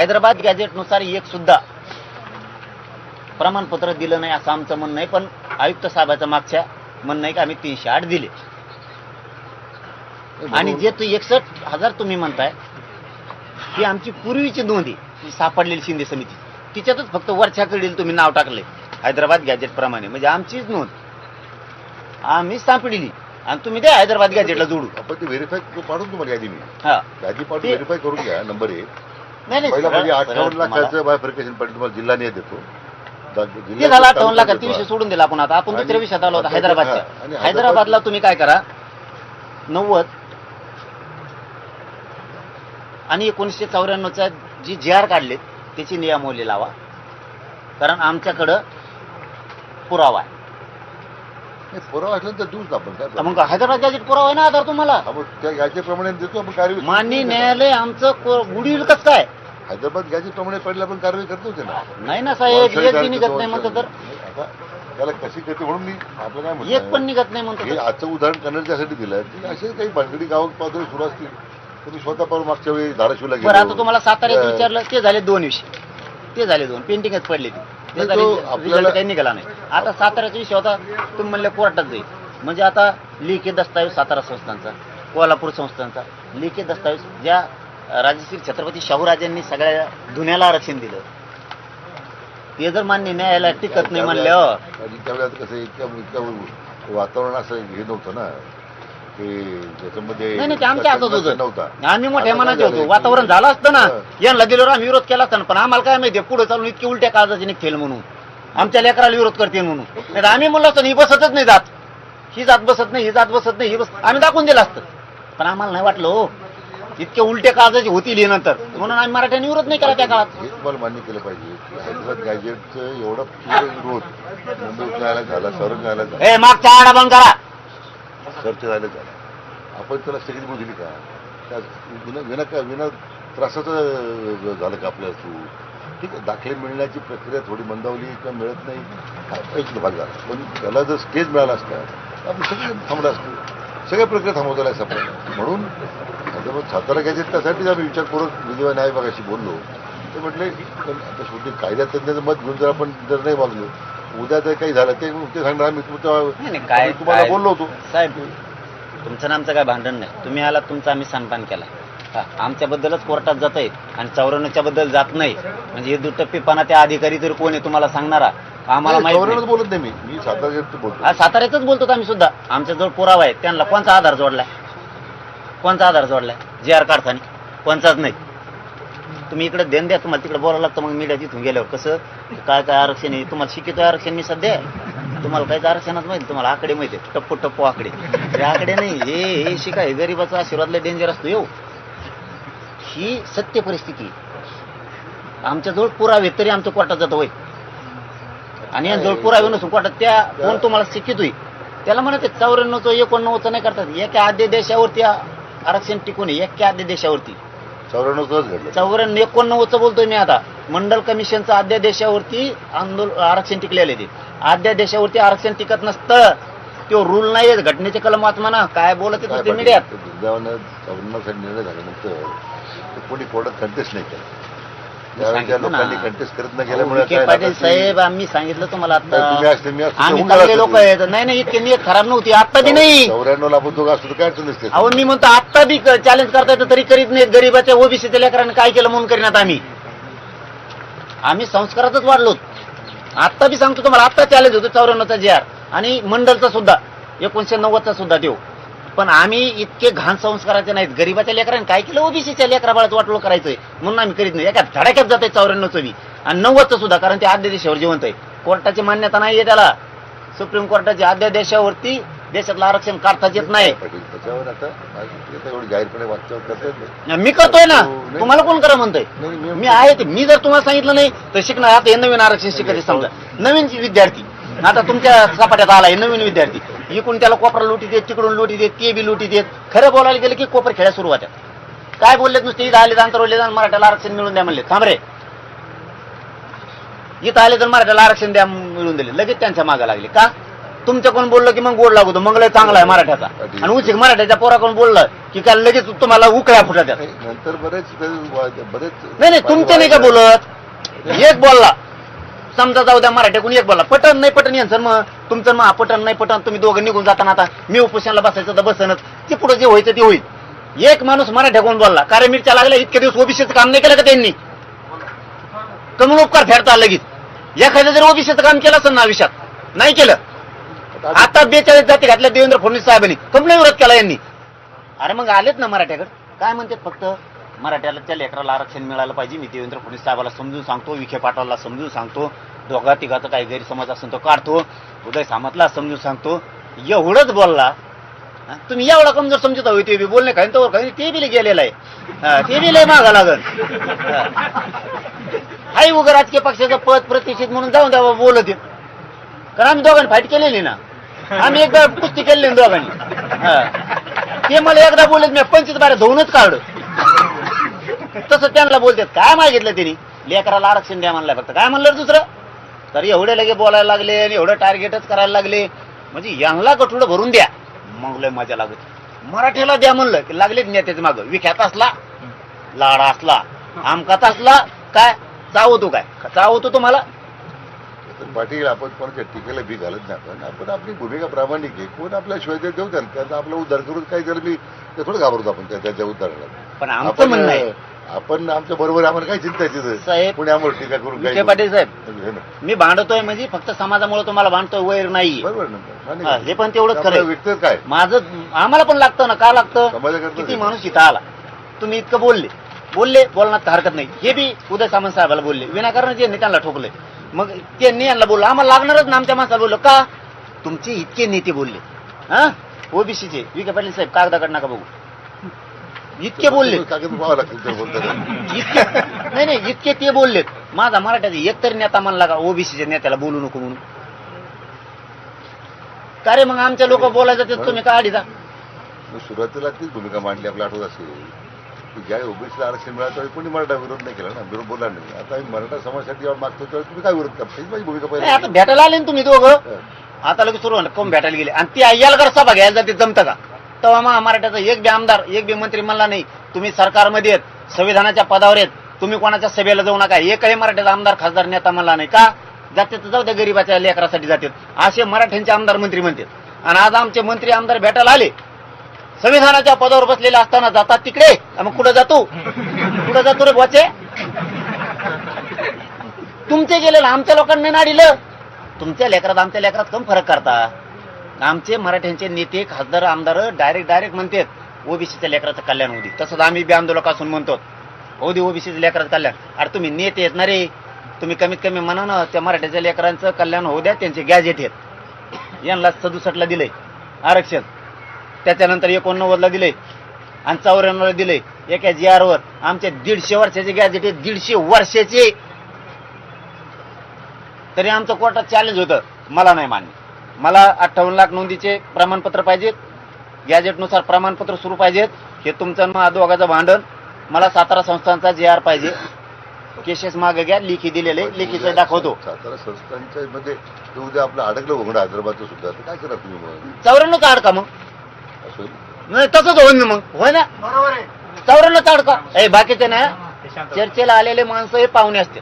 हैदराबाद गॅजेटनुसार एक सुद्धा प्रमाणपत्र दिलं नाही असं आमचं म्हणणं आहे, पण आयुक्त साहेबाचं मागच्या म्हणणं आहे की आम्ही 308 दिले. आणि जे 61,000 तुम्ही म्हणताय ही आमची पूर्वीची नोंदी सापडलेली शिंदे समिती, तिच्यातच फक्त वरच्याकडील तुम्ही नाव टाकले हैदराबाद गॅजेट प्रमाणे, म्हणजे आमचीच नोंद आम्ही सापडली आणि तुम्ही त्या हैदराबाद गॅजेटला जोडू. आपण ते व्हेरीफाय पाठवून तुम्हाला यादी मी यादी पाठवून व्हेरीफाय करून घ्या. नंबर 1 नाही पहिला म्हणजे 58 लाखाचं बायफर्केशन पाठी तुम्हाला जिल्हा नाही देतो. ते झालं 58 लाखाचा विषय सोडून दिला. आपण दुसऱ्या विषयात आलो होता हैदराबादच्या. हैदराबादला तुम्ही काय करा, 90 आणि 1994चा जी JR काढलेत त्याची नियमावली लावा, कारण आमच्याकडं पुरावा आहे. पुरावा असला तर देऊच आपण काय. मग हैदराबाद गॅजेट पुरावा आहे ना आधार तुम्हाला. त्या याच्याप्रमाणे देतो आपण कार्यवाही. माननीय न्यायालय आमचं गुढील कसं काय हैदराबाद गॅजेट प्रमाणे पडलं आपण कारवाई करतोच ना. नाही ना साहेब, एक बी निघत नाही म्हणतो तर आता त्याला कशी करते म्हणून मी आपलं काय म्हणतो, एक पण निघत नाही म्हणतो. हे आजचं उदाहरण करण्यासाठी दिलं की असे काही भानगडी गावात पातळी सुरू असतील. तुम्ही स्वतः पण मागच्या वेळी धाराशिवला बरं, आता तुम्हाला साताऱ्यात विचारलं ते झाले 2 विषय, ते झाले 2 पेंटिंगच पडले ते झाले, रिझल्ट काही निघाला नाही. आता साताऱ्याचा विषय होता, तुम्ही म्हणले कोर्टात जाईल, म्हणजे आता लेखी दस्तावेज सातारा संस्थांचा, कोल्हापूर संस्थांचा लेखी दस्तावेज ज्या राजश्री छत्रपती शाहूराजांनी सगळ्या धुन्याला आरक्षण दिलं, ते जर मान्य न्यायालयात टिकत नाही म्हणलं. त्यावेळेस कसं इतकं वातावरण असं हे नव्हतं ना, नाही ते आमच्या हातात होतं, आम्ही मोठ्या मनाचे होतो. वातावरण झालं असतं ना, यांना दिल्यावर आम्ही विरोध केला असता ना, पण आम्हाला काय माहिती पुढे चालून इतके उलट्या काळजाचे निघतील म्हणून, आमच्या लेकराला विरोध करतील म्हणून. नाही आम्ही म्हणलो असतो ही बसतच नाही जात, ही जात बसत नाही, ही जात बसत नाही, ही बस आम्ही दाखवून दिलं असतं, पण आम्हाला नाही वाटलं हो इतके उलटे काळजाचे होतील हे नंतर, म्हणून आम्ही मराठ्यांनी विरोध नाही केला त्या काळात. हे तुम्हाला मान्य केलं पाहिजे की हैदराबाद गॅजेटचं एवढं पूर्ण विरोध मुंबई उच्च न्यायालयात झाला, सर्वोच्च न्यायालयात झाला, मागचा आडा बंद करा, सर्वोच्च न्यायालयात झाला. आपण त्याला स्थगिती दिली का? त्या विना त्रासाचं झालं का आपल्या तू? ठीक आहे, दाखले मिळण्याची प्रक्रिया थोडी मंदावली किंवा मिळत नाही एक भाग झाला, पण त्याला जर स्टेज मिळाला असता तर आपण सगळे थांबलं असतो, सगळ्या प्रक्रिया थांबवता आल्या आपल्याला. म्हणून सातारा गॅजेट त्यासाठीच आम्ही विचारपूर्वक विधिवा न्याय विभागाशी बोललो. ते म्हटले आता शेवटी कायद्यात तज्ञाचं मत घेऊन जर आपण जर नाही वागलो, उद्या जर काही झालं ते सांगणार आम्ही तुम्हाला बोललो होतो. साहेब तुमचं ना आमचं काय भांडण नाही, तुम्ही आलात तुमचं आम्ही सन्मान केला, आमच्याबद्दलच कोर्टात जात आहे आणि 94च्या बद्दल जात नाही, म्हणजे हे दुटप्पीपणा त्या अधिकारी तरी कोण आहे तुम्हाला सांगणारा आम्हाला माहिती. बोलत नाही मी साताऱ्यात बोलतो, साताऱ्यातच बोलतो आम्ही सुद्धा. आमच्याजवळ पुरावा आहे, त्यांना कोणचा आधार जोडलाय, कोणचा आधार जोडलाय JR काढताना? कोणचाच नाही. तुम्ही इकडे देण द्या, तुम्हाला तिकडे बोलावं लागतं. मग मीडिया तिथून गेल्यावर कसं काय काय आरक्षण आहे तुम्हाला शिकितो, आरक्षण मी सध्या तुम्हाला काहीच आरक्षणात माहिती, तुम्हाला आकडे माहिती आहे, टप्पू टप्पू आकडे. हे आकडे नाही, हे शिकाय गरीबाचा आशीर्वाद लय डेंजर असतो येऊ. ही सत्य परिस्थिती. आमच्याजवळ पुरावे तरी आमचं कोर्टात जातं होय, आणि यांजवळ पुरावे नसून कोर्टात त्या कोण तुम्हाला शिकितोय त्याला म्हणते 94चं 89चं नाही करतात. एका अध्यादेशावरती आरक्षण टिकून एका अध्यादेशावरती 89चं बोलतोय मी आता. मंडल कमिशनचं अध्यादेशावरती आरक्षण टिकलेले ते अध्यादेशावरती आरक्षण टिकत नसतं. तो रूल नाही, घटनेचे कलम वाचमा ना काय बोलत होते मीडियात. निर्णय झाल्यानंतर कोणी कोर्टात कंटेस्ट नाही केला, लोकांनी कंटेस्ट करत न गेल्यामुळे पाटील साहेब आम्ही सांगितलं तुम्हाला आता आम्ही चांगले लोक आहेत. नाही इतके नियत खराब नव्हती, आता बी नाही. 94ला आपण दोघं असतो काय अडचण नसते. अहो मी म्हणतो आता बी चॅलेंज करता येतं तरी करीत नाहीत. गरीबाच्या ओबीसीच्या लेकरांनी काय केलं म्हणून करीनात. आम्ही संस्कारातच वाढलो. आता बी सांगतो तुम्हाला, आता चॅलेंज होतो 94चा JR आणि मंडलचा सुद्धा 1990चा सुद्धा देऊ, पण आम्ही इतके घाण संस्काराचे नाहीत. गरीबाच्या लेकरांनी काय केलं, ओबीसीच्या लेकरा बाळात वाटलो करायचंय म्हणून आम्ही करीत नाही. एका धडाक्यात जात आहे 94चं बी आणि 90चं सुद्धा, कारण ते अध्यादेशावर जिवंत आहे. कोर्टाची मान्यता नाहीये त्याला. सुप्रीम कोर्टाच्या अध्यादेशावरती देशातलं आरक्षण काढताच येत नाही. त्याच्यावर आता एवढी जाहीरपणे वाच्यवर करता मी करतोय ना, तुम्हाला कोण करा म्हणतोय? मी आहे ते. मी जर तुम्हाला सांगितलं नाही तर शिकणार. आता हे नवीन आरक्षण शिकायचे समजा, नवीन विद्यार्थी आता तुमच्या सपाट्यात आलाय, नवीन विद्यार्थी इकडून त्याला कोपरा लुटी देत, तिकडून लुटी देत, ते बी लुटी देत. खरं बोलायला गेलं की कोपर खेळ्या सुरू होत्या. काय बोललेत नुसते इथं आले आंतरवले जाऊन मराठ्याला आरक्षण मिळून द्या म्हणले. थांब रे, इथं आले तर मराठ्याला आरक्षण द्या मिळून दिले, लगेच त्यांच्या मागे लागले. का तुमच्या कोण बोललं की मग गोड लागतो, मग लय चांगला आहे मराठ्याचा. आणि उचित मराठ्याच्या पोरा कोण बोललं की काय लगेच तुम्हाला उकळ्या फुटत आहेत. नंतर बरेच नाही नाही, तुमचं नाही का बोलत, एक बोलला समजा, जाऊ द्या मराठ्याकडून एक बोलला, पटन नाही पटन यांचं मग तुमचं मग पटन नाही पटन, तुम्ही दोघं निघून जाताना आता मी उपोषणाला बसायचं तर बसनच, ते पुढे जे व्हायचं ते होईल. एक माणूस मराठ्याकडून बोलला, कार्य मिरच्या लागल्या, इतके दिवस ओबीसीचं काम नाही केलं का त्यांनी, कमी उपकार फेडता लगेच. एखाद्या जर ओबीसीचं काम केलं असेल ना आयुष्यात, नाही केलं. आता 42 जाती घातल्या देवेंद्र फडणवीस साहेबांनी, कंपनी विरोध केला यांनी. अरे मग आलेत ना मराठ्याकडे, काय म्हणतात, फक्त मराठ्याला त्या लेकराला आरक्षण मिळालं पाहिजे. मी देवेंद्र फडणवीस साहेबाला समजून सांगतो, विखे पाटलाला समजून सांगतो, दोघा तिघाचा काही गैरसमज असेल तो काढतो, उदय सामंतला समजून सांगतो. एवढंच बोलला, तुम्ही एवढा कमजोर समजत हवी, ते बी बोलणे काही तर काही ते बी गेलेलं आहे, ते बी लय मागा लागल. हाय उगा राजकीय पक्षाचं पद प्रतिष्ठित म्हणून जाऊन द्यावं बोलत येत, कारण आम्ही दोघांनी फाईट केलेली ना, आम्ही एकदा कुस्ती केली ना दोघांनी. ते मला एकदा बोलत, मी 25 बारा धुवूनच काढलं. तसं त्यांना बोलतात, काय मागितलं त्यांनी, लेकराला आरक्षण द्या म्हणलं, फक्त काय म्हणलं दुसरं, तर एवढे लगे बोलायला लागले आणि एवढं टार्गेटच करायला लागले, म्हणजे यांना गठुडं भरून द्या, मग लय मजा लागत. मराठीला द्या म्हणलं की लागले नेत्याचे मागं, विख्यात असला लाडा असला आमकाच असला, काय चावतो, काय चावतो तुम्हाला. पाटील, आपण कोणाच्या टीकेला बी घालत नाही, आपण आपली भूमिका प्रामाणिक आहे. कोण आपल्या शिवाय देऊ द्या, त्याचा आपला उद्धार करून काही जर मी ते थोडं घाबरतो आपण त्याच्या उद्धाराला. पण आमचं म्हणणं आहे, आपण आमच्या बरोबर आम्हाला काय चिंता आहे साहेब, कोणी आम्हाला टीका करून विखे पाटील साहेब, मी भांडतोय म्हणजे फक्त समाजामुळे तुम्हाला भांडतोय, वैर नाही, बरोबर. हे पण तेवढंच खरं. व्यक्त काय माझं आम्हाला पण लागतं ना, का लागतं, किती माणूस इथं आला, तुम्ही इतकं बोलण्यात हरकत नाही. हे बी उदय सामंत साहेबाला बोलले, विनाकारण जे त्यांना ठोकले, मग त्यांनी यांना बोललं, आम्हाला लागणारच ना, आमच्या माणसाला बोललं का, तुमचे इतके नेते बोलले, हा ओबीसीचे, विखे पाटील साहेब कागदाकडे नका बघू, इतके बोलले, नाही नाही इतके ते बोललेत. माझा मराठ्याचा एकतरी नेता म्हणला का ओबीसीच्या नेत्याला बोलू नको म्हणून, का रे मग आमच्या लोक बोलायचं ते तुम्ही का आडीचा. सुरुवातीला तीच भूमिका मांडली, आपला आठवत असेल की ज्या ओबीसीला आरक्षण मिळालं त्यावेळी कोणी मराठा विरोध नाही केला ना, विरोध बोलला नाही. आता आम्ही मराठा समाजासाठी जेव्हा मागतो त्यावेळी तुम्ही काय विरोध करता, माझी भूमिका नाही, पाहिजे. आता भेटायला आले ना तुम्ही दोघं, आता लगेच सुरू कोण भेटायला गेले, आणि ती यायला सभा घ्यायला जाते, जमतं का. तेव्हा मग मराठ्याचा एक बी आमदार एक बी मंत्री म्हणला नाही, तुम्ही सरकारमध्ये आहेत, संविधानाच्या पदावर आहेत, तुम्ही कोणाच्या सभेला जाऊ नका. एकही मराठ्याचा आमदार खासदार नेता म्हणला नाही, का जाते तर जाऊ द्या, गरीबाच्या लेकरासाठी जातात, असे मराठ्यांचे आमदार मंत्री म्हणतात. आणि आज आमचे मंत्री आमदार भेटायला आले, संविधानाच्या पदावर बसलेले असताना जातात तिकडे, मग कुठं जातो रे बोचे, तुमचे गेलेलं आमच्या लोकांनी नाडिलं, तुमच्या लेकरात आमच्या लेकरात कम फरक करता. आमचे मराठ्यांचे नेते खासदार आमदार डायरेक्ट म्हणतात ओबीसीच्या लेकराचं कल्याण होऊ दे. तसंच आम्ही बी आंदोलक असून म्हणतो होऊ दे ओबीसीच्या लेकराचं कल्याण. अरे तुम्ही नेते आहेत ना रे, तुम्ही कमीत कमी म्हणा ना त्या मराठ्याच्या लेकरांचं कल्याण होऊ द्या. त्यांचे गॅजेट आहेत, यांना 67ला दिलंय आरक्षण, त्याच्यानंतर 89ला दिलंय आणि 94ला दिलंय. एका GR वर आमचे 150 वर्षाचे गॅजेट आहेत, 150 वर्षाचे. तरी आमचं कोर्टात चॅलेंज होतं, मला नाही मान्य, मला 58 लाख नोंदीचे प्रमाणपत्र पाहिजेत, गॅजेटनुसार प्रमाणपत्र सुरू पाहिजेत. हे तुमचं मग दोघाचं भांडण, मला 17 संस्थांचा GR पाहिजे, केसेस मागे घ्या, लेखी दिलेले, लेखीचं दाखवतो. 17 संस्थांच्या मध्ये उद्या आपलं अडकलं घोंगडं हैदराबादचं सुद्धा, तर काय करा तुम्ही मग 94चा अडका, मग असं नाही तसंच होईल मग, होय ना, 94चा अडका. ए बाकीचे ना चर्चेला आलेले माणसं हे पाहुणे असते,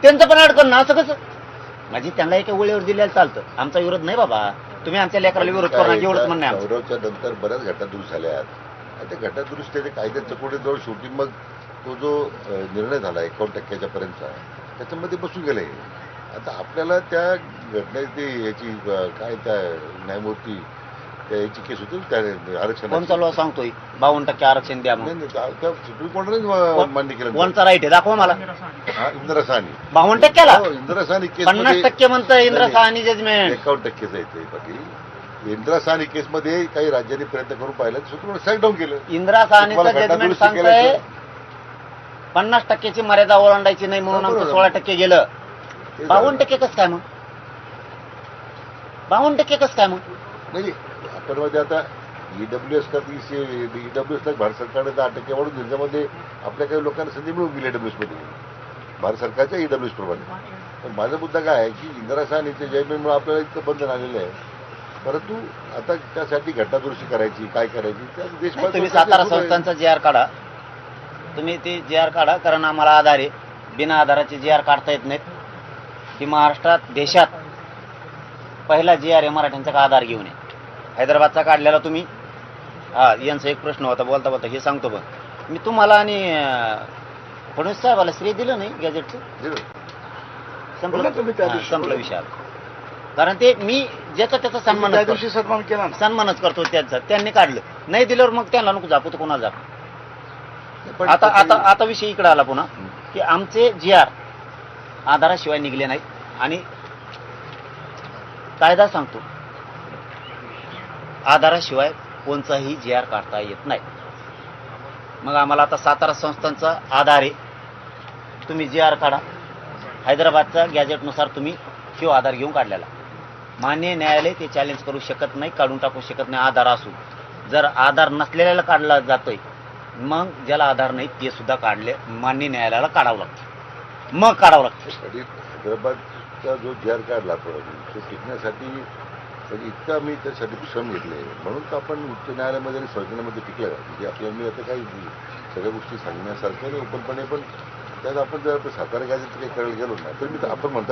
त्यांचं पण अडकण ना, असं कसं, म्हणजे त्यांना एका वेळेवर दिलेलं चालतं. आमचा विरोध नाही बाबा, तुम्ही आमच्या लेकराला विरोध करा, एवढंच म्हणणं आहे. गौरवच्या नंतर बऱ्याच घटना दुरुस्त झाल्यात, त्या घटना दुरुस्तीचे कायद्याच्या पुढे जवळ शेवटी मग तो जो निर्णय झाला 51% पर्यंतचा, त्याच्यामध्ये बसून गेले. आता आपल्याला त्या घटनेची याची काय त्या न्यायमूर्ती याची केस होती त्या आरक्षण कोण चालू सांगतोय 52% आरक्षण द्या म्हणून, सुप्रीम कोर्टाने मान्य केलं. कोणचा राईट आहे दाखवा मला. इंदिरा साहनी 52%ला इंदिरा साहनी केस 50% म्हणतं इंदिरा साहनी जजमेंट, 51%च आहे ते पाटील. इंदिरा साहनी केसमध्ये काही राज्यांनी प्रयत्न करून पाहिलं, सुप्रीम कोर्ट सॅक डाऊन केलं. इंदिरा साहनीचं जजमेंट सांगतंय 50%ची मर्यादा ओलांडायची नाही म्हणून आमचं 16% गेलं. 52% कसं काय मग, 52% कसं काय मग. म्हणजे आपण मध्ये आता EWS का EWS ला भारत सरकारने 10% वाढून त्याच्यामध्ये आपल्या काही लोकांना संधी मिळून गेली EWS मध्ये. भारत सरकारच्या ईडब्ल्यूएस प्रमाणे. पण माझा मुद्दा काय आहे की इंदिरा साहनीच्या जयमेनमुळे आपल्याला इतकं बंधन आलेलं आहे. परंतु आता त्यासाठी घटनादुरुस्ती करायची, काय करायची त्या नाही, तुम्ही सातारा संस्थांचा जी आर काढा, तुम्ही ती जी आर काढा, कारण आम्हाला आधार आहे. बिना आधाराचे जी आर काढता येत नाहीत. की महाराष्ट्रात देशात पहिला जी आर आहे मराठ्यांचा का आधार घेऊन आहे. हैदराबादचा काढलेला तुम्ही, हा यांचा एक प्रश्न होता बोलता बोलता हे सांगतो. पण मी तुम्हाला आणि फडणवीस साहेबाला श्रेय दिलं नाही गॅजेटचं. बोला तुम्ही त्या संपलं, दिवशी. संपलं विषय. कारण ते मी ज्याचा त्याचा सन्मान त्या दिवशी सन्मान केला ना. सन्मानच करतो त्यांचा. त्यांनी काढलं नाही दिल्यावर मग त्यांना नको जापू तर कोणाला जापू. पण आता तरी- आता आता विषय इकडे आला पुन्हा की आमचे जी आर आधाराशिवाय निघले नाहीत आणि कायदा सांगतो आधाराशिवाय कोणताही जी आर काढता येत नाही. मग आम्हाला आता सातारा संस्थांचा आधार आहे, तुम्ही जी आर काढा. हैदराबादचा गॅजेटनुसार तुम्ही तो आधार घेऊन काढलेला. मान्य न्यायालय ते चॅलेंज करू शकत नाही, काढून टाकू शकत नाही आधार असून. जर आधार नसलेल्याला काढला जातोय मग ज्याला आधार नाही ते सुद्धा काढले मान्य न्यायालयाला काढावं लागतं, मग काढावं लागतं. आणि हैदराबादचा जो जी आर काढला आपण तो टिकण्यासाठी म्हणजे इतका मी त्यासाठी श्रम घेतले. म्हणून तर आपण उच्च न्यायालयामध्ये आणि संविधानामध्ये टिकलं. म्हणजे आपल्याला मी आता काही सगळ्या गोष्टी सांगण्यासारख्या नाही ओपनपणे. पण त्यात आपण जर सातारा गॅजेट काही करायला गेलो ना तर मी आपण म्हणतात